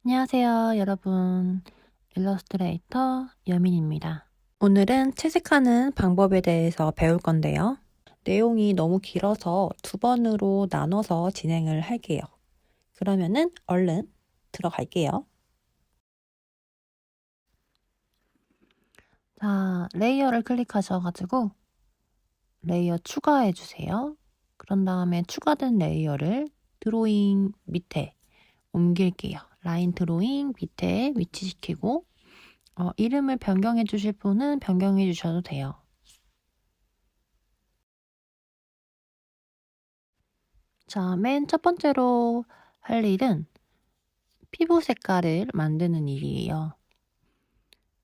안녕하세요, 여러분. 일러스트레이터 여민입니다. 오늘은 채색하는 방법에 대해서 배울 건데요. 내용이 너무 길어서 두 번으로 나눠서 진행을 할게요. 그러면은 얼른 들어갈게요. 자, 레이어를 클릭하셔가지고 레이어 추가해 주세요. 그런 다음에 추가된 레이어를 드로잉 밑에 옮길게요. 라인 드로잉 밑에 위치시키고 이름을 변경해 주실 분은 변경해 주셔도 돼요. 자, 맨 첫 번째로 할 일은 피부 색깔을 만드는 일이에요.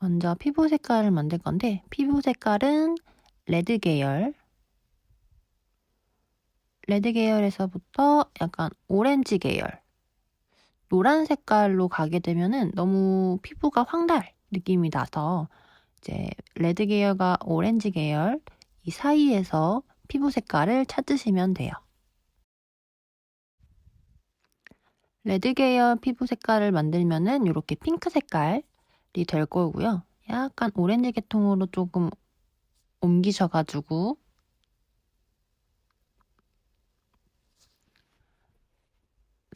먼저 피부 색깔을 만들 건데, 피부 색깔은 레드 계열, 레드 계열에서부터 약간 오렌지 계열, 노란 색깔로 가게 되면은 너무 피부가 황달 느낌이 나서 이제 레드 계열과 오렌지 계열 이 사이에서 피부 색깔을 찾으시면 돼요. 레드 계열 피부 색깔을 만들면은 이렇게 핑크 색깔이 될 거고요. 약간 오렌지 계통으로 조금 옮기셔가지고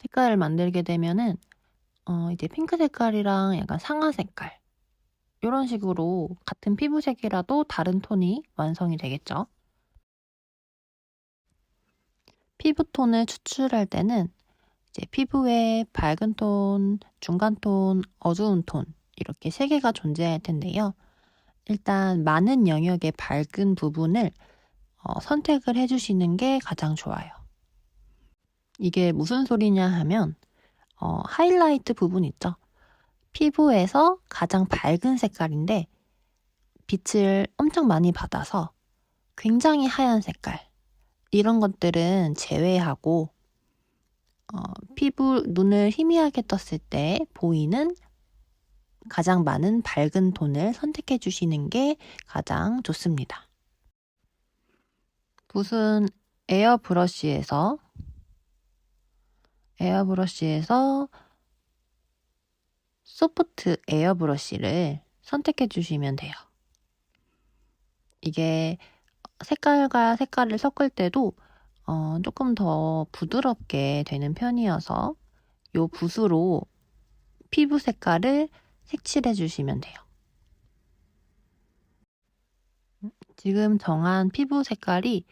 색깔을 만들게 되면은 이제 핑크 색깔이랑 약간 상아 색깔 이런 식으로 같은 피부색이라도 다른 톤이 완성이 되겠죠. 피부톤을 추출할 때는 이제 피부에 밝은 톤, 중간 톤, 어두운 톤 이렇게 세 개가 존재할 텐데요. 일단 많은 영역의 밝은 부분을 선택을 해주시는 게 가장 좋아요. 이게 무슨 소리냐 하면 하이라이트 부분 있죠. 피부에서 가장 밝은 색깔인데 빛을 엄청 많이 받아서 굉장히 하얀 색깔 이런 것들은 제외하고 피부 눈을 희미하게 떴을 때 보이는 가장 많은 밝은 톤을 선택해 주시는 게 가장 좋습니다. 붓은 에어브러쉬에서 소프트 에어브러쉬를 선택해 주시면 돼요. 이게 색깔과 색깔을 섞을 때도 조금 더 부드럽게 되는 편이어서 이 붓으로 피부 색깔을 색칠해 주시면 돼요. 지금 정한 피부 색깔이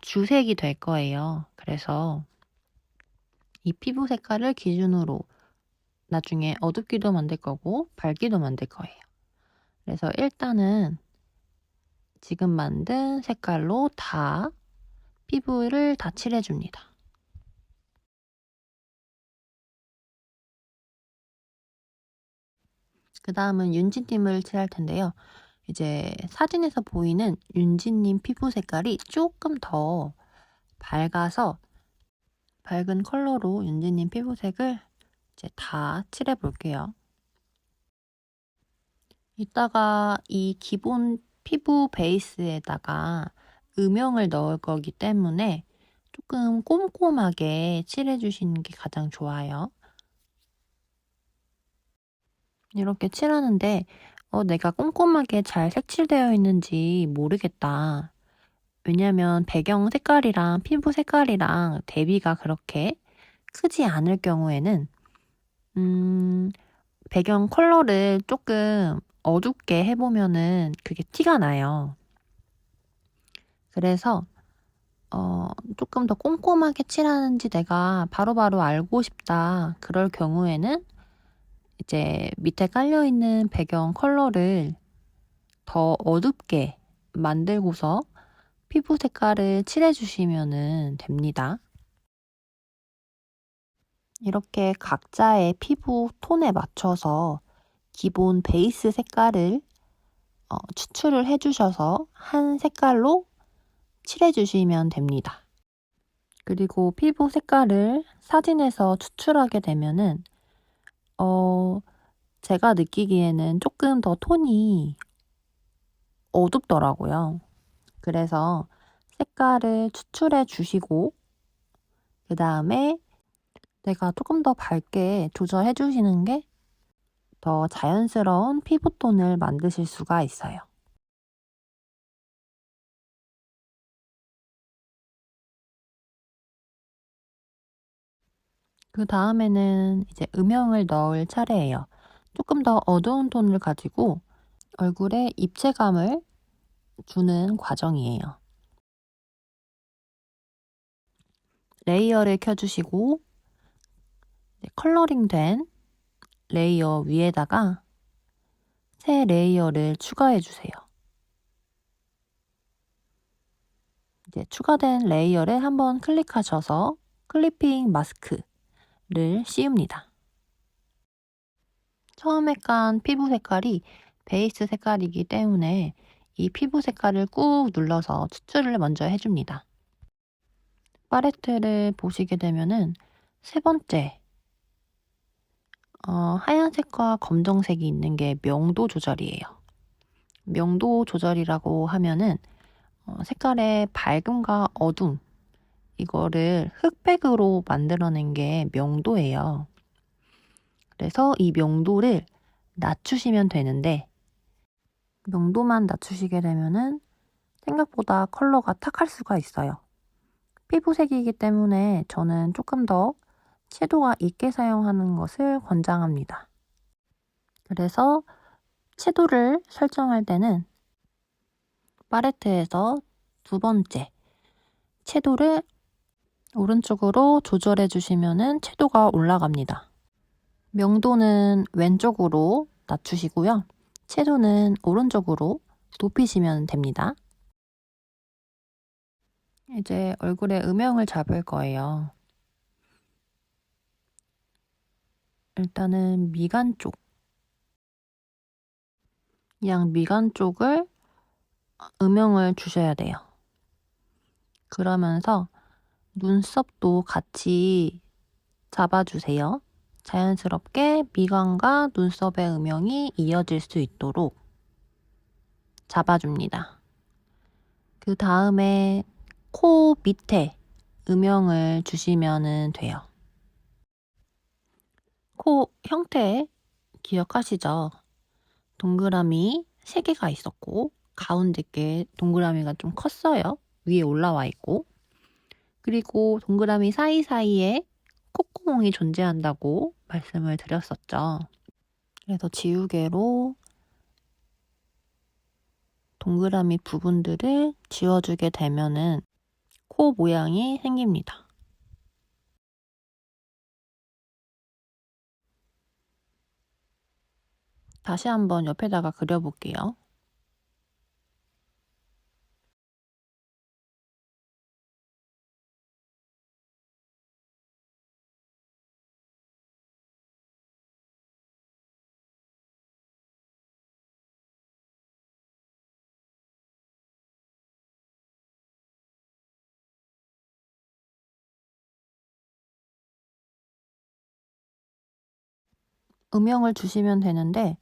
주색이 될 거예요. 그래서 이 피부 색깔을 기준으로 나중에 어둡기도 만들 거고 밝기도 만들 거예요. 그래서 일단은 지금 만든 색깔로 다 피부를 다 칠해줍니다. 그 다음은 윤지님을 칠할 텐데요. 이제 사진에서 보이는 윤지님 피부 색깔이 조금 더 밝아서 밝은 컬러로 윤지님 피부색을 이제 다 칠해 볼게요. 이따가 이 기본 피부 베이스에다가 음영을 넣을 거기 때문에 조금 꼼꼼하게 칠해 주시는 게 가장 좋아요. 이렇게 칠하는데 내가 꼼꼼하게 잘 색칠되어 있는지 모르겠다. 왜냐면 배경 색깔이랑 피부 색깔이랑 대비가 그렇게 크지 않을 경우에는 배경 컬러를 조금 어둡게 해보면은 그게 티가 나요. 그래서 조금 더 꼼꼼하게 칠하는지 내가 바로바로 알고 싶다. 그럴 경우에는 이제 밑에 깔려있는 배경 컬러를 더 어둡게 만들고서 피부 색깔을 칠해주시면 됩니다. 이렇게 각자의 피부 톤에 맞춰서 기본 베이스 색깔을 추출을 해주셔서 한 색깔로 칠해주시면 됩니다. 그리고 피부 색깔을 사진에서 추출하게 되면은 제가 느끼기에는 조금 더 톤이 어둡더라고요. 그래서 색깔을 추출해 주시고 그 다음에 내가 조금 더 밝게 조절해 주시는 게 더 자연스러운 피부톤을 만드실 수가 있어요. 그 다음에는 이제 음영을 넣을 차례예요. 조금 더 어두운 톤을 가지고 얼굴에 입체감을 주는 과정이에요. 레이어를 켜주시고 컬러링된 레이어 위에다가 새 레이어를 추가해 주세요. 이제 추가된 레이어를 한번 클릭하셔서 클리핑 마스크를 씌웁니다. 처음에 깐 피부 색깔이 베이스 색깔이기 때문에 이 피부 색깔을 꾹 눌러서 추출을 먼저 해줍니다. 팔레트를 보시게 되면은 세 번째 하얀색과 검정색이 있는 게 명도 조절이에요. 명도 조절이라고 하면은 색깔의 밝음과 어둠 이거를 흑백으로 만들어낸 게 명도예요. 그래서 이 명도를 낮추시면 되는데 명도만 낮추시게 되면은 생각보다 컬러가 탁할 수가 있어요. 피부색이기 때문에 저는 조금 더 채도가 있게 사용하는 것을 권장합니다. 그래서 채도를 설정할 때는 팔레트에서 두 번째 채도를 오른쪽으로 조절해 주시면 채도가 올라갑니다. 명도는 왼쪽으로 낮추시고요. 채도는 오른쪽으로 높이시면 됩니다. 이제 얼굴에 음영을 잡을 거예요. 일단은 미간 쪽, 양 미간 쪽을 음영을 주셔야 돼요. 그러면서 눈썹도 같이 잡아주세요. 자연스럽게 미간과 눈썹의 음영이 이어질 수 있도록 잡아줍니다. 그 다음에 코 밑에 음영을 주시면 돼요. 코 형태 기억하시죠? 동그라미 3개가 있었고 가운데 게 동그라미가 좀 컸어요. 위에 올라와 있고 그리고 동그라미 사이사이에 콧구멍이 존재한다고 말씀을 드렸었죠. 그래서 지우개로 동그라미 부분들을 지워주게 되면은 코 모양이 생깁니다. 다시 한번 옆에다가 그려볼게요. 음영을 주시면 되는데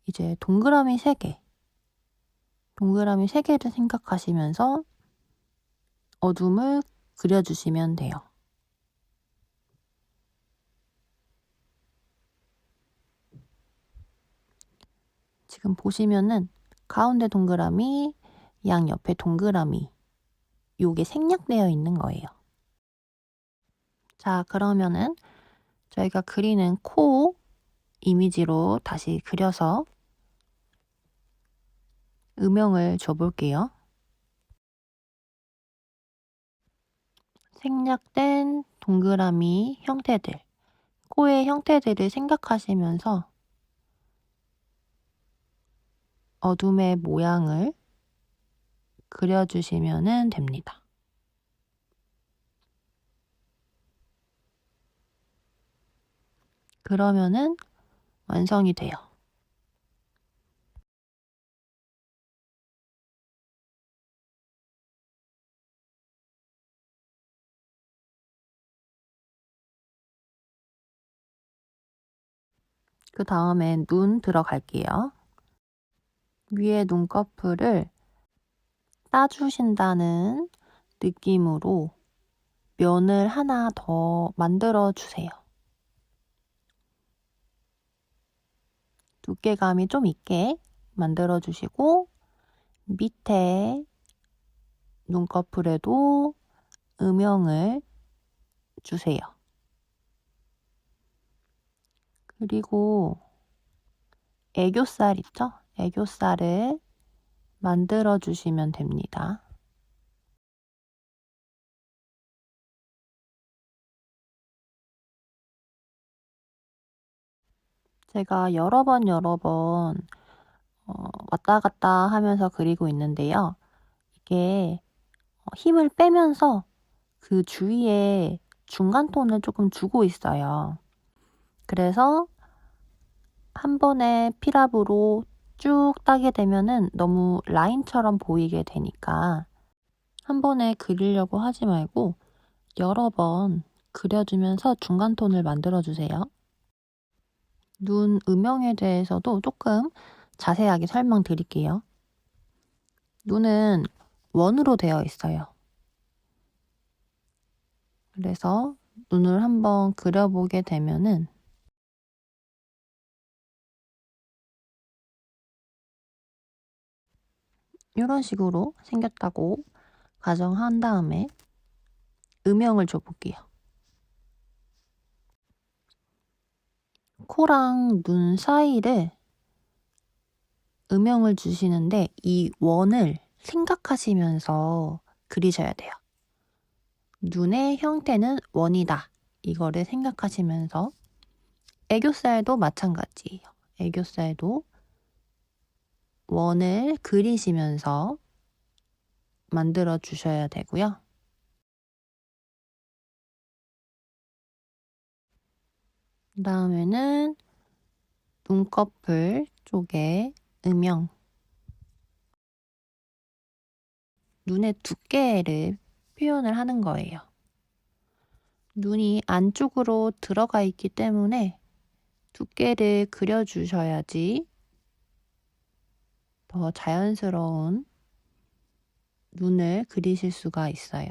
이제 동그라미 3개, 동그라미 3개를 생각하시면서 어둠을 그려주시면 돼요. 지금 보시면은 가운데 동그라미, 양 옆에 동그라미 요게 생략되어 있는 거예요. 자, 그러면은 저희가 그리는 코 이미지로 다시 그려서 음영을 줘볼게요. 생략된 동그라미 형태들, 코의 형태들을 생각하시면서 어둠의 모양을 그려주시면 됩니다. 그러면은 완성이 돼요. 그 다음에 눈 들어갈게요. 위에 눈꺼풀을 따주신다는 느낌으로 면을 하나 더 만들어 주세요. 두께감이 좀 있게 만들어 주시고 밑에 눈꺼풀에도 음영을 주세요. 그리고 애교살 있죠? 애교살을 만들어 주시면 됩니다. 제가 여러 번 왔다 갔다 하면서 그리고 있는데요. 이게 힘을 빼면서 그 주위에 중간톤을 조금 주고 있어요. 그래서 한 번에 필압으로 쭉 따게 되면은 너무 라인처럼 보이게 되니까 한 번에 그리려고 하지 말고 여러 번 그려주면서 중간톤을 만들어주세요. 눈 음영에 대해서도 조금 자세하게 설명드릴게요. 눈은 원으로 되어 있어요. 그래서 눈을 한번 그려보게 되면은 이런 식으로 생겼다고 가정한 다음에 음영을 줘볼게요. 코랑 눈 사이를 음영을 주시는데 이 원을 생각하시면서 그리셔야 돼요. 눈의 형태는 원이다. 이거를 생각하시면서 애교살도 마찬가지예요. 애교살도 원을 그리시면서 만들어 주셔야 되고요. 그 다음에는 눈꺼풀 쪽에 음영, 눈의 두께를 표현을 하는 거예요. 눈이 안쪽으로 들어가 있기 때문에 두께를 그려주셔야지 더 자연스러운 눈을 그리실 수가 있어요.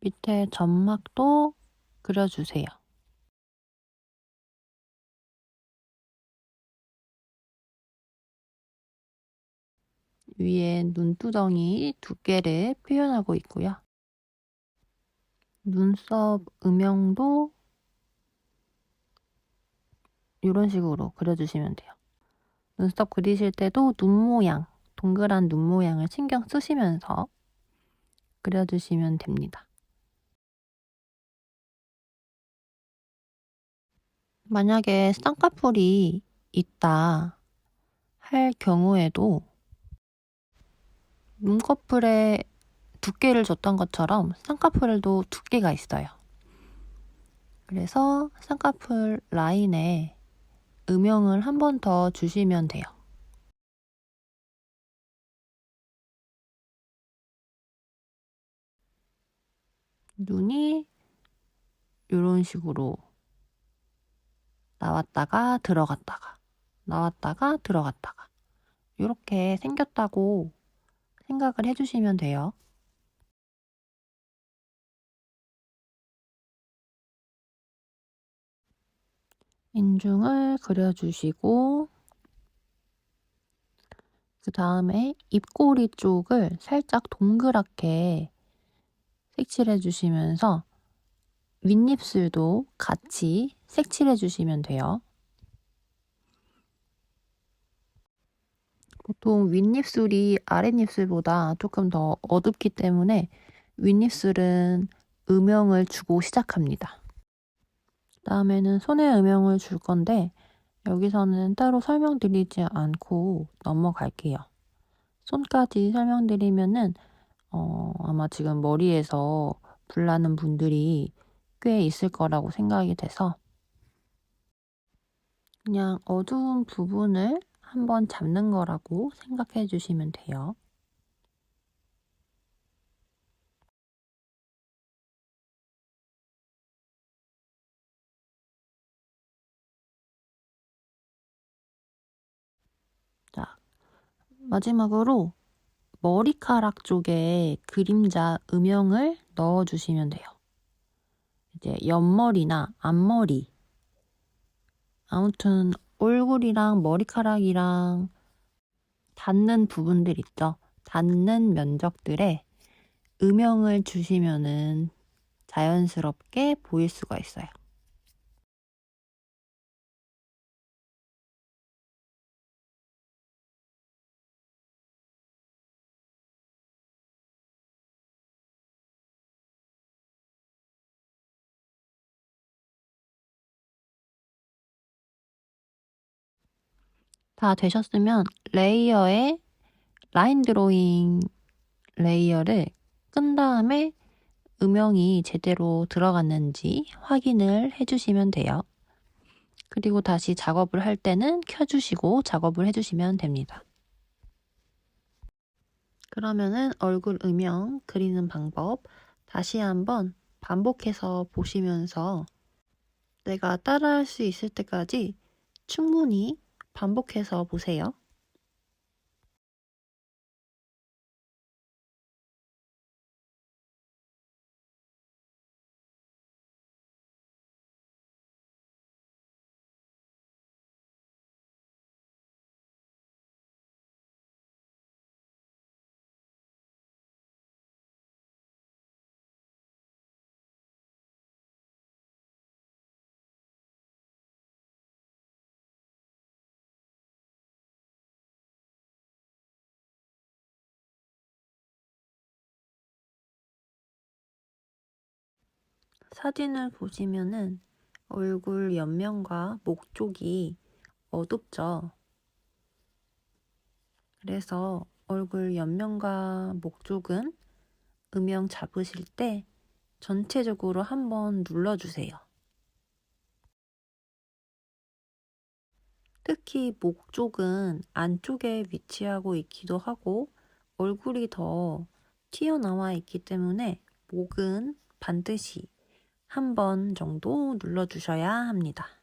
밑에 점막도 그려주세요. 위에 눈두덩이 두께를 표현하고 있고요. 눈썹 음영도 이런 식으로 그려주시면 돼요. 눈썹 그리실 때도 눈 모양, 동그란 눈 모양을 신경 쓰시면서 그려주시면 됩니다. 만약에 쌍꺼풀이 있다 할 경우에도 눈꺼풀에 두께를 줬던 것처럼 쌍꺼풀에도 두께가 있어요. 그래서 쌍꺼풀 라인에 음영을 한 번 더 주시면 돼요. 눈이 이런 식으로 나왔다가 들어갔다가 나왔다가 들어갔다가 이렇게 생겼다고 생각을 해주시면 돼요. 인중을 그려주시고 그 다음에 입꼬리 쪽을 살짝 동그랗게 색칠해 주시면서 윗입술도 같이 색칠해 주시면 돼요. 보통 윗입술이 아랫입술보다 조금 더 어둡기 때문에 윗입술은 음영을 주고 시작합니다. 다음에는 손에 음영을 줄 건데 여기서는 따로 설명드리지 않고 넘어갈게요. 손까지 설명드리면은 아마 지금 머리에서 불나는 분들이 꽤 있을 거라고 생각이 돼서 그냥 어두운 부분을 한번 잡는 거라고 생각해 주시면 돼요. 마지막으로 머리카락 쪽에 그림자 음영을 넣어주시면 돼요. 이제 옆머리나 앞머리, 아무튼 얼굴이랑 머리카락이랑 닿는 부분들 있죠. 닿는 면적들에 음영을 주시면은 자연스럽게 보일 수가 있어요. 다 되셨으면 레이어에 라인 드로잉 레이어를 끈 다음에 음영이 제대로 들어갔는지 확인을 해주시면 돼요. 그리고 다시 작업을 할 때는 켜주시고 작업을 해주시면 됩니다. 그러면은 얼굴 음영 그리는 방법 다시 한번 반복해서 보시면서 내가 따라할 수 있을 때까지 충분히 반복해서 보세요. 사진을 보시면은 얼굴 옆면과 목 쪽이 어둡죠. 그래서 얼굴 옆면과 목 쪽은 음영 잡으실 때 전체적으로 한번 눌러주세요. 특히 목 쪽은 안쪽에 위치하고 있기도 하고 얼굴이 더 튀어나와 있기 때문에 목은 반드시 한 번 정도 눌러주셔야 합니다.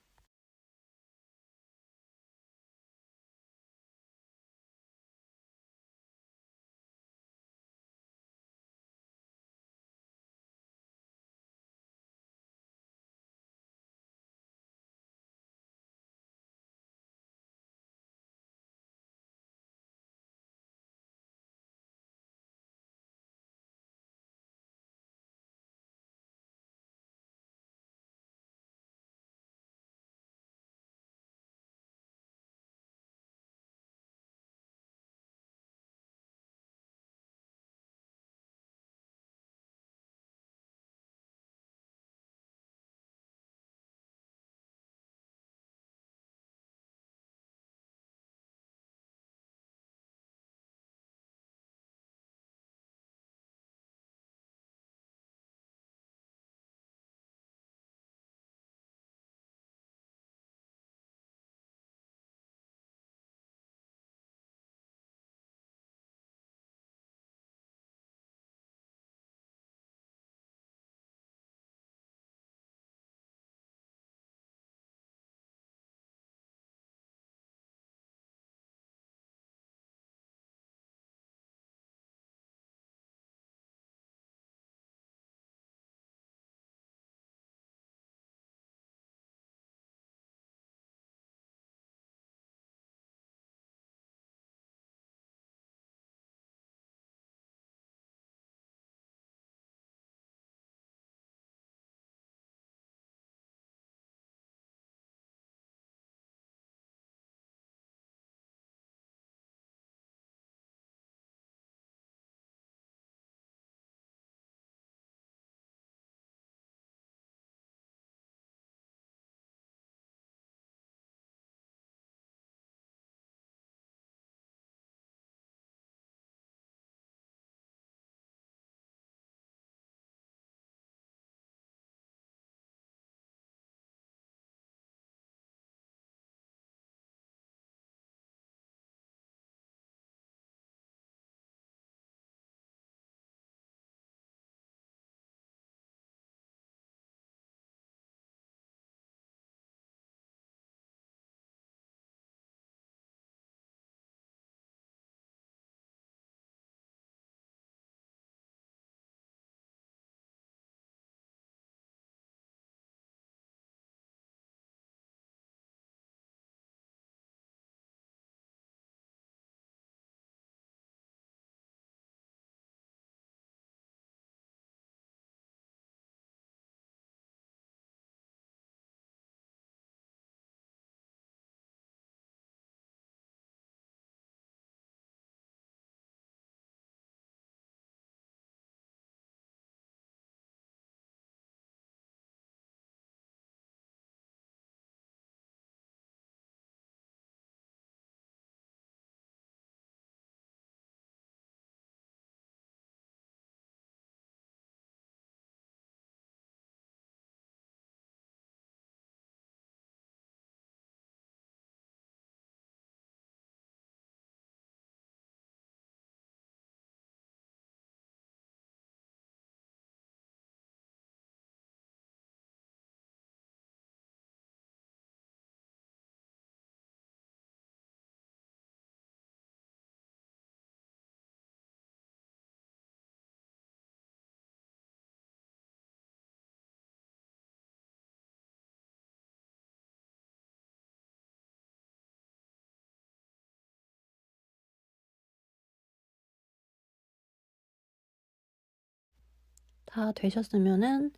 다 되셨으면은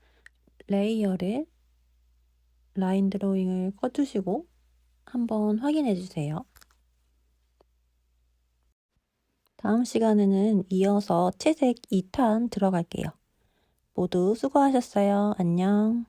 레이어를 라인 드로잉을 꺼주시고 한번 확인해 주세요. 다음 시간에는 이어서 채색 2탄 들어갈게요. 모두 수고하셨어요. 안녕.